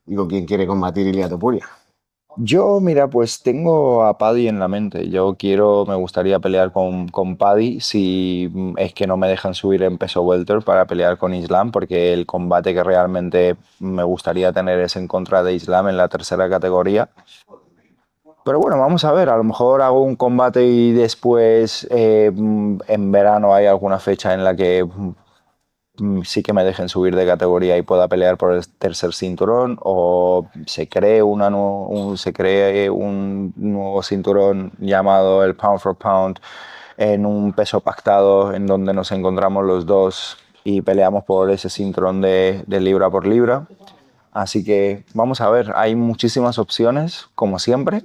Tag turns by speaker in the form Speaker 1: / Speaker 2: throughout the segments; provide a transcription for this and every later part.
Speaker 1: ¿Y con quién quiere combatir Ilia Topuria?
Speaker 2: Yo, mira, pues tengo a Paddy en la mente. Me gustaría pelear con Paddy si es que no me dejan subir en peso welter para pelear con Islam, porque el combate que realmente me gustaría tener es en contra de Islam en la tercera categoría. Pero bueno, vamos a ver, a lo mejor hago un combate y después en verano hay alguna fecha en la que sí que me dejen subir de categoría y pueda pelear por el tercer cinturón o se cree un nuevo cinturón llamado el Pound for Pound en un peso pactado en donde nos encontramos los dos y peleamos por ese cinturón de libra por libra. Así que vamos a ver, hay muchísimas opciones, como siempre,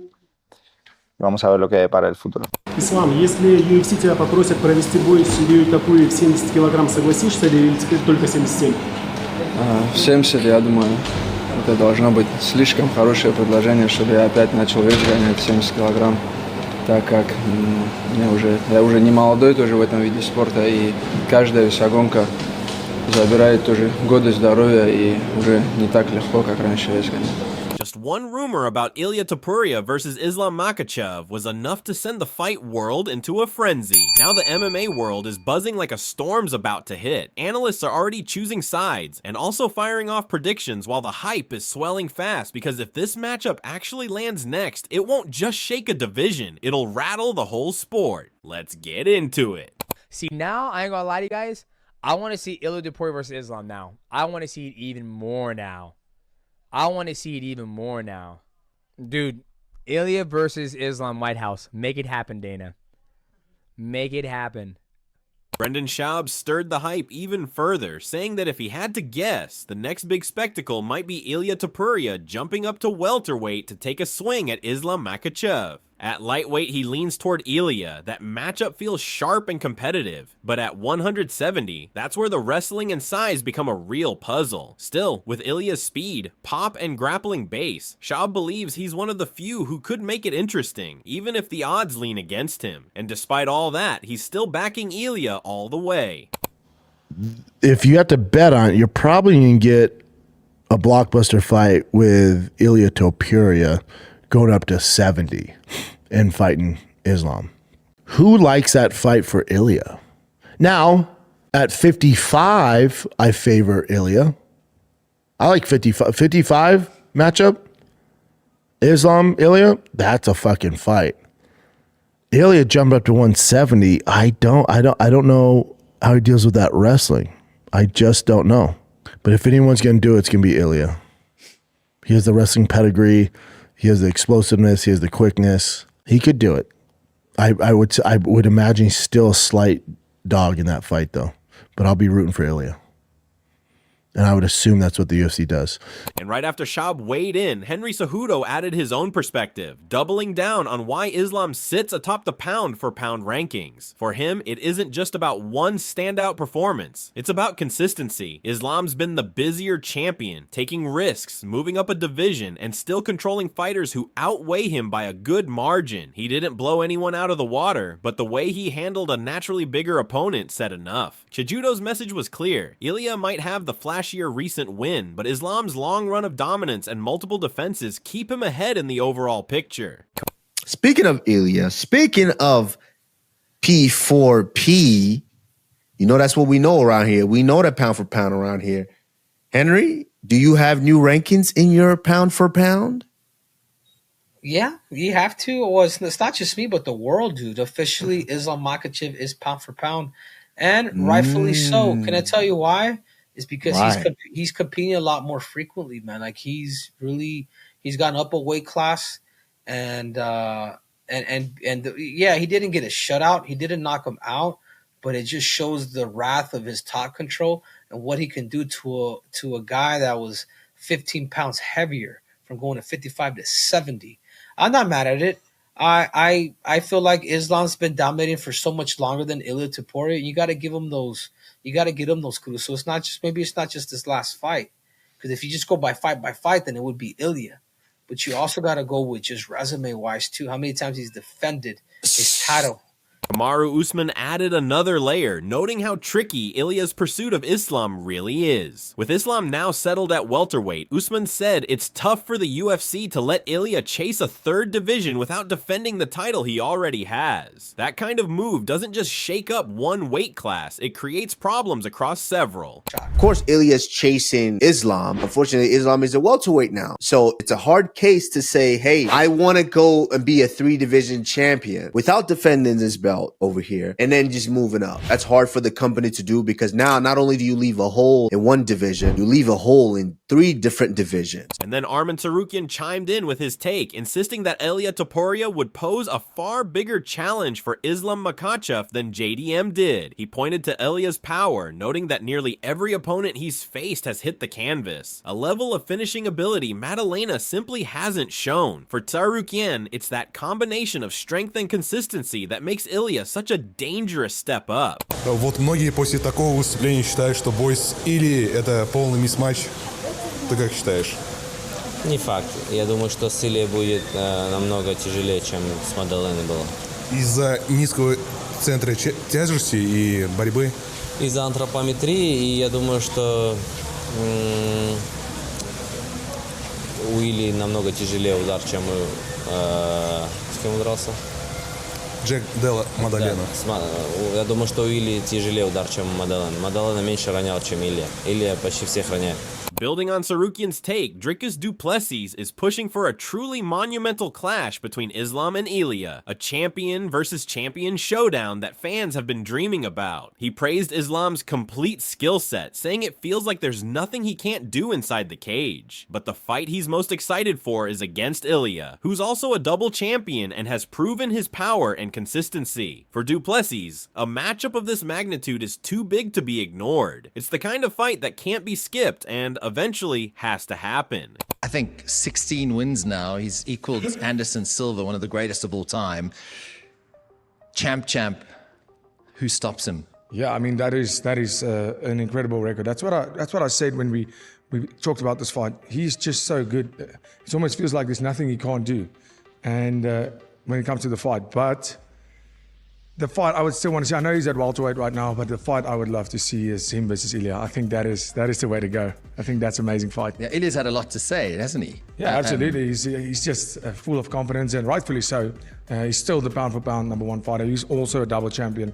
Speaker 2: y vamos a ver lo que depara el futuro.
Speaker 3: Ислам, если UFC тебя попросят провести бой с Ильей Топурией в 70 килограмм, согласишься ли или теперь только 77?
Speaker 4: 70, я думаю, это должно быть слишком хорошее предложение, чтобы я опять начал вес гонять 70 килограмм, так как я уже не молодой тоже в этом виде спорта, и каждая весогонка забирает тоже годы здоровья, и уже не так легко, как раньше вес гонять.
Speaker 5: Just one rumor about Ilia Topuria versus Islam Makhachev was enough to send the fight world into a frenzy. Now the MMA world is buzzing like a storm's about to hit. Analysts are already choosing sides and also firing off predictions while the hype is swelling fast, because if this matchup actually lands next, it won't just shake a division, it'll rattle the whole sport. Let's get into it.
Speaker 6: See, now, I ain't gonna lie to you guys, I want to see Ilia Topuria versus Islam now. I want to see it even more now. Dude, Ilia versus Islam White House. Make it happen, Dana. Make it happen.
Speaker 5: Brendan Schaub stirred the hype even further, saying that if he had to guess, the next big spectacle might be Ilia Topuria jumping up to welterweight to take a swing at Islam Makhachev. At lightweight, he leans toward Ilia. That matchup feels sharp and competitive. But at 170, that's where the wrestling and size become a real puzzle. Still, with Ilia's speed, pop, and grappling base, Schaub believes he's one of the few who could make it interesting, even if the odds lean against him. And despite all that, he's still backing Ilia all the way.
Speaker 7: If you have to bet on it, you're probably going to get a blockbuster fight with Ilia Topuria going up to 70 and fighting Islam. Who likes that fight for Ilia? Now, at 55, I favor Ilia. I like 55. 55 matchup. Islam, Ilia, that's a fucking fight. Ilia jumped up to 170. I don't know how he deals with that wrestling. I just don't know. But if anyone's going to do it, it's going to be Ilia. He has the wrestling pedigree. He has the explosiveness. He has the quickness. He could do it. I would imagine he's still a slight dog in that fight, though. But I'll be rooting for Ilia. And I would assume that's what the UFC does.
Speaker 5: And right after Schaub weighed in, Henry Cejudo added his own perspective, doubling down on why Islam sits atop the pound-for-pound rankings. For him, it isn't just about one standout performance. It's about consistency. Islam's been the busier champion, taking risks, moving up a division, and still controlling fighters who outweigh him by a good margin. He didn't blow anyone out of the water, but the way he handled a naturally bigger opponent said enough. Cejudo's message was clear. Ilia might have the flashier recent win, but Islam's long run of dominance and multiple defenses keep him ahead in the overall picture.
Speaker 8: Speaking of Ilia, speaking of P4P, you know that's what we know around here. We know that pound for pound around here. Henry, do you have new rankings in your pound for pound?
Speaker 9: Yeah, you have to. Well, it's not just me, but the world, dude. Officially, Islam Makhachev is pound for pound, and rightfully so. Can I tell you why? It's because he's competing a lot more frequently, man. Like he's gone up a weight class, and yeah, he didn't get a shutout. He didn't knock him out, but it just shows the wrath of his top control and what he can do to a guy that was 15 pounds heavier from going to 55 to 70. I'm not mad at it. I feel like Islam's been dominating for so much longer than Ilia Topuria. You got to give him those. You got to get him those kudos. So it's not just this last fight. Because if you just go by fight, then it would be Ilia. But you also got to go with just resume wise too. How many times he's defended his title?
Speaker 5: Kamaru Usman added another layer, noting how tricky Ilia's pursuit of Islam really is. With Islam now settled at welterweight, Usman said it's tough for the UFC to let Ilia chase a third division without defending the title he already has. That kind of move doesn't just shake up one weight class, it creates problems across several.
Speaker 8: Of course, Ilia's chasing Islam. Unfortunately, Islam is a welterweight now. So it's a hard case to say, hey, I want to go and be a 3-division champion without defending this belt over here and then just moving up. That's hard for the company to do because now not only do you leave a hole in one division, you leave a hole in 3 different divisions.
Speaker 5: And then Arman Tsarukyan chimed in with his take, insisting that Ilia Topuria would pose a far bigger challenge for Islam Makhachev than JDM did. He pointed to Ilia's power, noting that nearly every opponent he's faced has hit the canvas, a level of finishing ability Madalena simply hasn't shown. For Tsarukyan, it's that combination of strength and consistency that makes Ilia such a dangerous step up.
Speaker 10: Вот многие после такого выступления считают, что бой с Ильей – это полный мисс-матч. Ты как считаешь?
Speaker 11: Не факт. Я думаю, что с Ильей будет намного тяжелее, чем с Мадаленой было.
Speaker 10: Из-за низкого центра тяжести и борьбы?
Speaker 11: Из-за антропометрии, и я думаю, что у Ильи намного тяжелее удар, чем с кем он дрался?
Speaker 10: Джек Делла Мадалена.
Speaker 11: Я думаю, что у Ильи тяжелее удар, чем у Мадалена. Мадалена меньше ронял, чем Илья. Илья почти всех роняет.
Speaker 5: Building on Tsarukyan's take, Dricus du Plessis is pushing for a truly monumental clash between Islam and Ilia, a champion versus champion showdown that fans have been dreaming about. He praised Islam's complete skill set, saying it feels like there's nothing he can't do inside the cage. But the fight he's most excited for is against Ilia, who's also a double champion and has proven his power and consistency. For du Plessis, a matchup of this magnitude is too big to be ignored. It's the kind of fight that can't be skipped and eventually has to happen.
Speaker 12: I think 16 wins now. He's equaled Anderson Silva, one of the greatest of all time. Champ. Who stops him?
Speaker 13: Yeah, I mean that is an incredible record. That's what I said when we talked about this fight. He's just so good. It almost feels like there's nothing he can't do. And when it comes to the fight, but the fight I would still want to see. I know he's at welterweight right now, but the fight I would love to see is him versus Ilia. I think that is the way to go. I think that's an amazing fight.
Speaker 12: Yeah, Ilia's had a lot to say, hasn't he?
Speaker 13: Yeah, absolutely. He's just full of confidence, and rightfully so. He's still the pound for pound #1 fighter. He's also a double champion.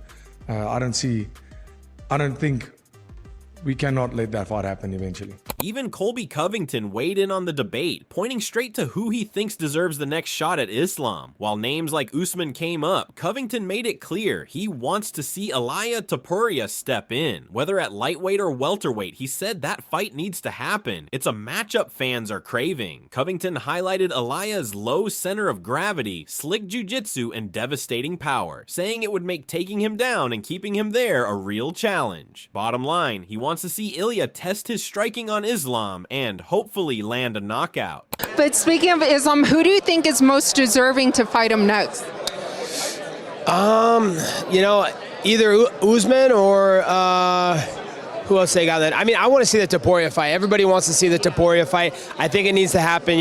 Speaker 13: I don't think we cannot let that fight happen eventually.
Speaker 5: Even Colby Covington weighed in on the debate, pointing straight to who he thinks deserves the next shot at Islam. While names like Usman came up, Covington made it clear he wants to see Ilia Topuria step in. Whether at lightweight or welterweight, he said that fight needs to happen. It's a matchup fans are craving. Covington highlighted Ilia's low center of gravity, slick jiu-jitsu, and devastating power, saying it would make taking him down and keeping him there a real challenge. Bottom line, he wants to see Ilia test his striking on Islam and hopefully land a knockout.
Speaker 14: But speaking of Islam, who do you think is most deserving to fight him next?
Speaker 15: Either Usman or who else they got that? I mean, I want to see the Topuria fight. Everybody wants to see the Topuria fight. I think it needs to happen.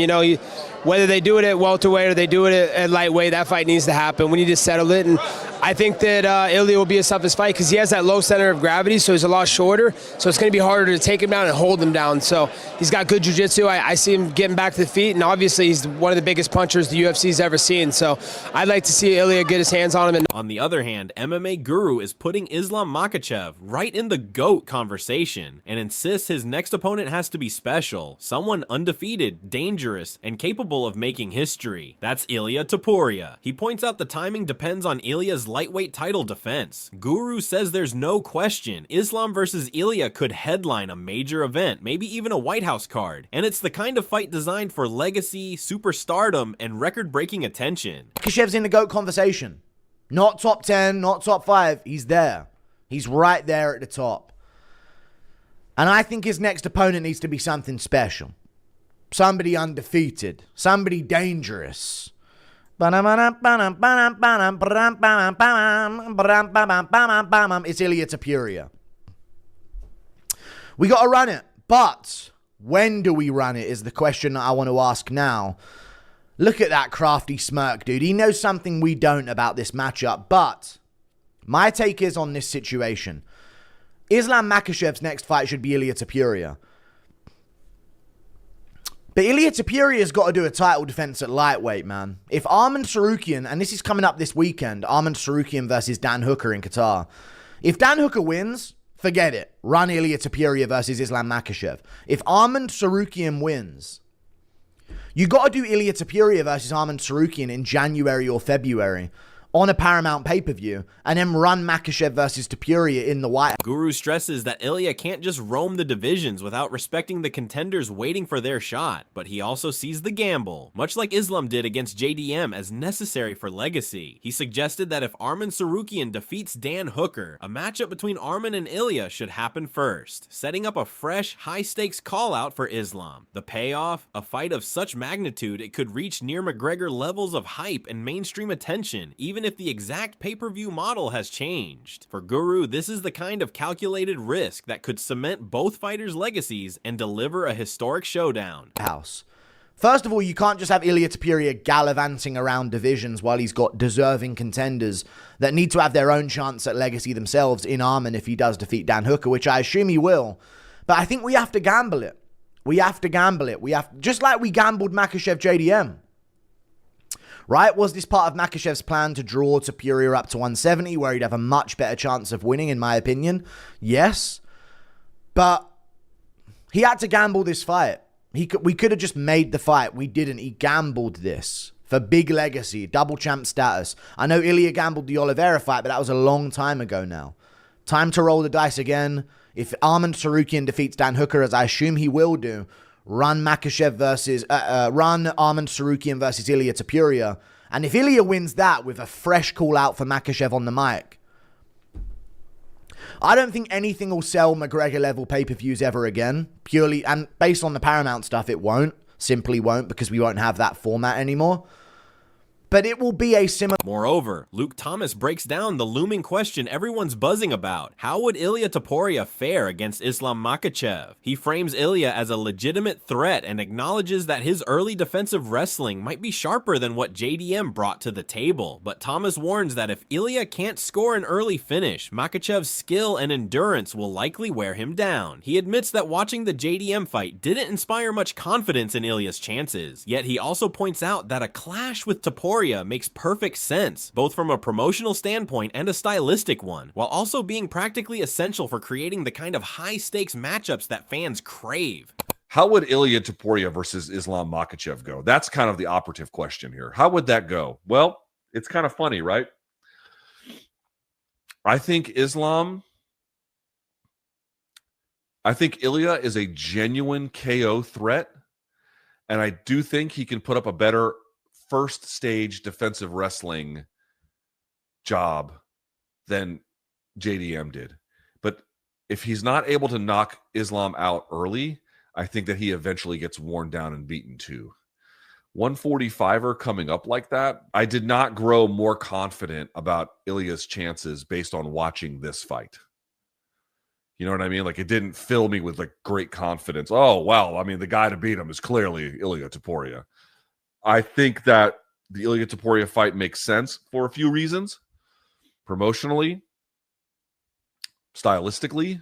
Speaker 15: Whether they do it at welterweight or they do it at lightweight, that fight needs to happen. We need to settle it. And I think that Ilia will be a toughest fight because he has that low center of gravity, so he's a lot shorter. So it's going to be harder to take him down and hold him down. So he's got good jiu-jitsu. I see him getting back to the feet, and obviously he's one of the biggest punchers the UFC's ever seen. So I'd like to see Ilia get his hands on him.
Speaker 5: On the other hand, MMA Guru is putting Islam Makhachev right in the GOAT conversation and insists his next opponent has to be special, someone undefeated, dangerous, and capable of making history. That's Ilia Topuria. He points out the timing depends on Ilia's lightweight title defense. Guru says there's no question Islam versus Ilia could headline a major event, maybe even a White House card, and it's the kind of fight designed for legacy, superstardom, and record-breaking attention.
Speaker 16: Makhachev's in the GOAT conversation. Not top 10, not top 5. He's there. He's right there at the top. And I think his next opponent needs to be something special. Somebody undefeated. Somebody dangerous. It's Ilia Topuria. We got to run it. But when do we run it is the question that I want to ask now. Look at that crafty smirk, dude. He knows something we don't about this matchup. But My take is on this situation. Islam Makhachev's next fight should be Ilia Topuria. But Ilia Topuria's got to do a title defense at lightweight, man. If Arman Tsarukyan, and this is coming up this weekend, Arman Tsarukyan versus Dan Hooker in Qatar. If Dan Hooker wins, forget it. Run Ilia Topuria versus Islam Makhachev. If Arman Tsarukyan wins, you got to do Ilia Topuria versus Arman Tsarukyan in January or February on a Paramount pay-per-view, and then run Makhachev versus Topuria in the White House.
Speaker 5: Guru stresses that Ilia can't just roam the divisions without respecting the contenders waiting for their shot, but he also sees the gamble, much like Islam did against JDM, as necessary for legacy. He suggested that if Arman Tsarukyan defeats Dan Hooker, a matchup between Arman and Ilia should happen first, setting up a fresh, high-stakes call-out for Islam. The payoff? A fight of such magnitude it could reach near McGregor levels of hype and mainstream attention, even if the exact pay-per-view model has changed. For Guru, this is the kind of calculated risk that could cement both fighters' legacies and deliver a historic showdown.
Speaker 16: First of all, you can't just have Ilia Topuria gallivanting around divisions while he's got deserving contenders that need to have their own chance at legacy themselves in Arman if he does defeat Dan Hooker, which I assume he will. But I think we have to gamble it. We have to gamble it. Just like we gambled Makhachev JDM. Right? Was this part of Makhachev's plan to draw Topuria up to 170, where he'd have a much better chance of winning, in my opinion? Yes. But he had to gamble this fight. We could have just made the fight. We didn't. He gambled this for big legacy, double champ status. I know Ilia gambled the Oliveira fight, but that was a long time ago now. Time to roll the dice again. If Arman Tsarukyan defeats Dan Hooker, as I assume he will do, run Makhachev versus run Arman Tsarukyan versus Ilia Topuria, and if Ilia wins that with a fresh call out for Makhachev on the mic, I don't think anything will sell McGregor level pay-per-views ever again. Purely and based on the Paramount stuff, it won't. Simply won't, because we won't have that format anymore. But it will be a similar...
Speaker 5: Moreover, Luke Thomas breaks down the looming question everyone's buzzing about. How would Ilia Topuria fare against Islam Makhachev? He frames Ilia as a legitimate threat and acknowledges that his early defensive wrestling might be sharper than what JDM brought to the table. But Thomas warns that if Ilia can't score an early finish, Makhachev's skill and endurance will likely wear him down. He admits that watching the JDM fight didn't inspire much confidence in Ilia's chances. Yet he also points out that a clash with Topuria makes perfect sense, both from a promotional standpoint and a stylistic one, while also being practically essential for creating the kind of high-stakes matchups that fans crave.
Speaker 17: How would Ilia Topuria versus Islam Makhachev go? That's kind of the operative question here. How would that go? Well, it's kind of funny, right? I think Ilia is a genuine KO threat, and I do think he can put up a better first stage defensive wrestling job than JDM did. But if he's not able to knock Islam out early, I think that he eventually gets worn down and beaten too. 145er coming up like that, I did not grow more confident about Ilia's chances based on watching this fight. You know what I mean? Like, it didn't fill me with like great confidence. Oh, well, I mean, the guy to beat him is clearly Ilia Topuria. I think that the Ilia Topuria fight makes sense for a few reasons. Promotionally, stylistically,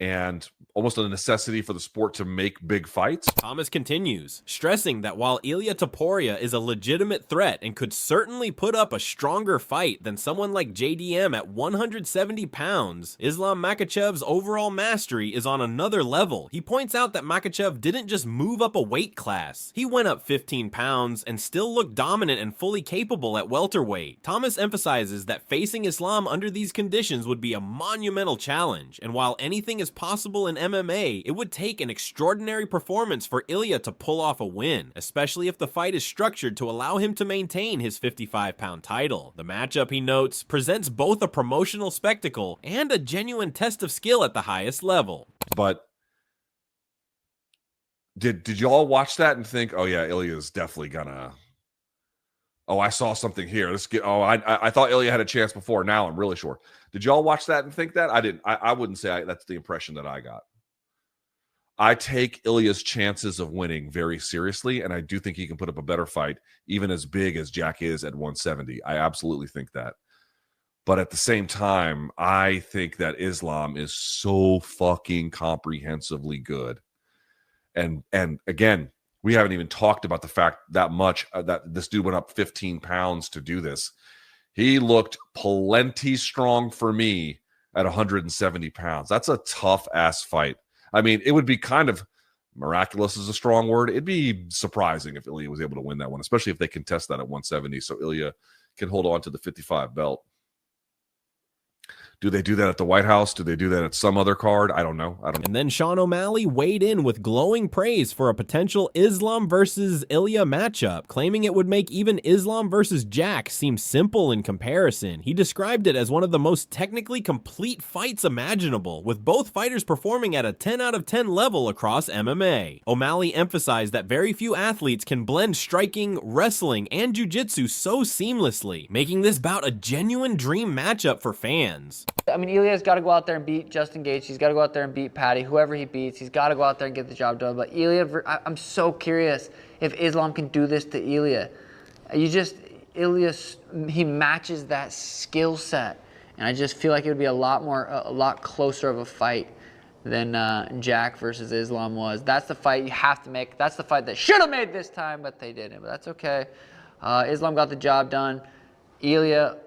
Speaker 17: and almost a necessity for the sport to make big fights.
Speaker 5: Thomas continues, stressing that while Ilia Topuria is a legitimate threat and could certainly put up a stronger fight than someone like JDM at 170 pounds, Islam Makhachev's overall mastery is on another level. He points out that Makhachev didn't just move up a weight class. He went up 15 pounds and still looked dominant and fully capable at welterweight. Thomas emphasizes that facing Islam under these conditions would be a monumental challenge, and while anything is possible in MMA, it would take an extraordinary performance for Ilia to pull off a win, especially if the fight is structured to allow him to maintain his 55-pound title. The matchup, he notes, presents both a promotional spectacle and a genuine test of skill at the highest level.
Speaker 17: But did y'all watch that and think, oh yeah, Ilia's definitely gonna... Oh, I saw something here. I thought Ilia had a chance before. Now I'm really sure. Did y'all watch that and think that? I didn't. I wouldn't say that's the impression that I got. I take Ilia's chances of winning very seriously, and I do think he can put up a better fight, even as big as Jack is at 170. I absolutely think that. But at the same time, I think that Islam is so fucking comprehensively good. And again, we haven't even talked about the fact that much that this dude went up 15 pounds to do this. He looked plenty strong for me at 170 pounds. That's a tough ass fight. I mean, it would be kind of miraculous is a strong word. It'd be surprising if Ilia was able to win that one, especially if they contest that at 170. So Ilia can hold on to the 55 belt. Do they do that at the White House? Do they do that at some other card? I don't know.
Speaker 5: And then Sean O'Malley weighed in with glowing praise for a potential Islam versus Ilia matchup, claiming it would make even Islam versus Jack seem simple in comparison. He described it as one of the most technically complete fights imaginable, with both fighters performing at a 10 out of 10 level across MMA. O'Malley emphasized that very few athletes can blend striking, wrestling, and jiu-jitsu so seamlessly, making this bout a genuine dream matchup for fans.
Speaker 18: I mean, Ilia's got to go out there and beat Justin Gaethje. He's got to go out there and beat Patty, whoever he beats. He's got to go out there and get the job done. But Ilia, I'm so curious if Islam can do this to Ilia. Ilia, he matches that skill set, and I just feel like it would be a lot closer of a fight than Jack versus Islam was. That's the fight you have to make. That's the fight that should have made this time, but they didn't. But that's okay. Islam got the job done. Ilia.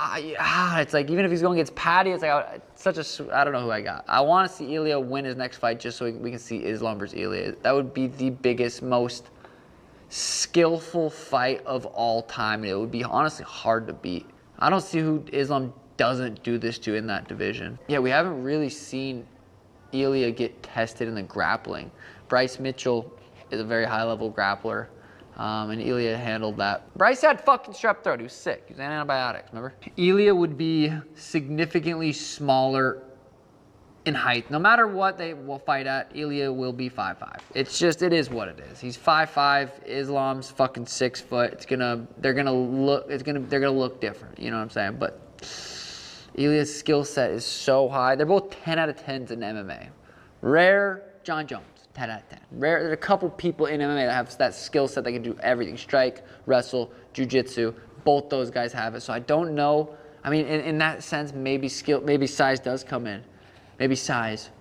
Speaker 18: It's like even if he's going against Patty, it's like I don't know who I got. I want to see Ilia win his next fight just so we can see Islam versus Ilia. That would be the biggest, most skillful fight of all time. It would be honestly hard to beat. I don't see who Islam doesn't do this to in that division. Yeah, we haven't really seen Ilia get tested in the grappling. Bryce Mitchell is a very high-level grappler. And Ilia handled that. Bryce had fucking strep throat. He was sick. He was on antibiotics, remember? Ilia would be significantly smaller in height. No matter what they will fight at, Ilia will be 5'5". It is what it is. He's 5'5". Islam's fucking 6 foot. They're gonna look different. You know what I'm saying? But Ilia's skill set is so high. They're both 10 out of 10s in MMA. Rare, John Jones. 10 out of 10. Rare. There are a couple people in MMA that have that skill set that can do everything. Strike, wrestle, jiu-jitsu. Both those guys have it. So I don't know. I mean, in that sense, maybe size does come in. Maybe size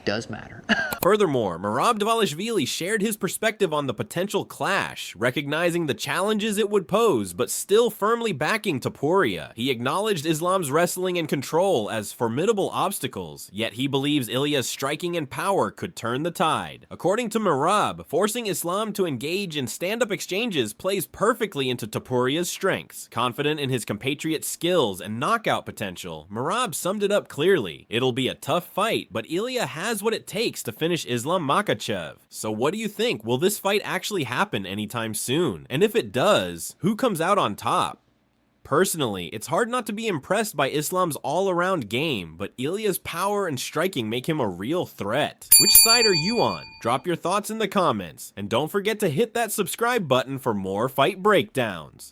Speaker 18: does matter.
Speaker 5: Furthermore, Merab Dvalishvili shared his perspective on the potential clash, recognizing the challenges it would pose, but still firmly backing Topuria. He acknowledged Islam's wrestling and control as formidable obstacles, yet he believes Ilia's striking and power could turn the tide. According to Merab, forcing Islam to engage in stand-up exchanges plays perfectly into Topuria's strengths. Confident in his compatriot's skills and knockout potential, Merab summed it up clearly. It'll be a tough fight, but Ilia has what it takes to finish Islam Makhachev. So what do you think? Will this fight actually happen anytime soon? And if it does, who comes out on top? Personally, it's hard not to be impressed by Islam's all-around game, but Ilia's power and striking make him a real threat. Which side are you on? Drop your thoughts in the comments, and don't forget to hit that subscribe button for more fight breakdowns.